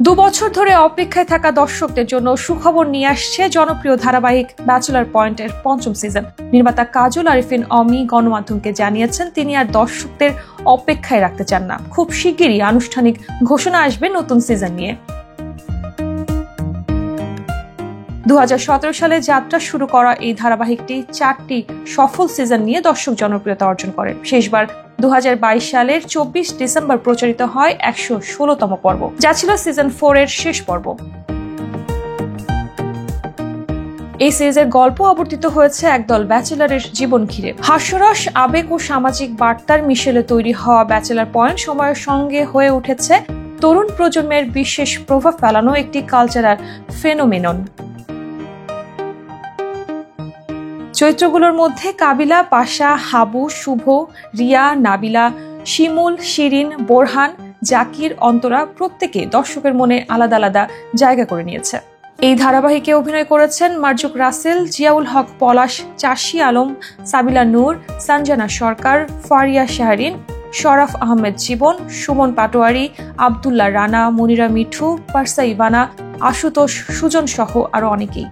2 বছর ধরে অপেক্ষায় থাকা দর্শকদের জন্য সুখবর নিয়ে আসছে জনপ্রিয় ধারাবাহিক ব্যাচেলর পয়েন্টের 5ম সিজন। নির্মাতা কাজল আরিফিন অমি গণমাধ্যমকে জানিয়েছেন তিনি আর দর্শকদের অপেক্ষায় রাখতে চান না। খুব শিগগিরই আনুষ্ঠানিক ঘোষণা আসবে নতুন সিজন নিয়ে। 2017 সালে যাত্রা শুরু করা এই ধারাবাহিকটি 4টি সফল সিজন নিয়ে দর্শক জনপ্রিয়তা অর্জন করে। শেষবার 2022 সালের 24 ডিসেম্বর প্রচারিত হয় 116তম পর্ব, যা ছিল সিজন 4 এর শেষ পর্ব। এই সিরিজের গল্প আবর্তিত হয়েছে একদল ব্যাচেলরের জীবন ঘিরে। হাস্যরস, আবেগ ও সামাজিক বার্তার মিশেলে তৈরি হওয়া ব্যাচেলর পয়েন্ট সময়ের সঙ্গে হয়ে উঠেছে তরুণ প্রজন্মের বিশেষ প্রভাব ফেলানো একটি কালচারাল ফেনোমেনন। চরিত্রগুলোর মধ্যে কাবিলা, পাশা, হাবু, শুভ, রিয়া, নাবিলা, শিমুল, শিরিন, বোরহান, জাকির, অন্তরা প্রত্যেকে দর্শকের মনে আলাদা আলাদা জায়গা করে নিয়েছে। এই ধারাবাহিকে অভিনয় করেছেন মারজুক রাসেল, জিয়াউল হক পলাশ, চাষী আলম, সাবিলা নূর, সঞ্জনা সরকার, ফারিয়া শাহরিন, শরাফ আহমেদ জীবন, সুমন পাটোয়ারি, আব্দুল্লাহ রানা, মনিরা মিঠু, পারসা ইভানা, আশুতোষ, সুজন সহ আরো অনেকেই।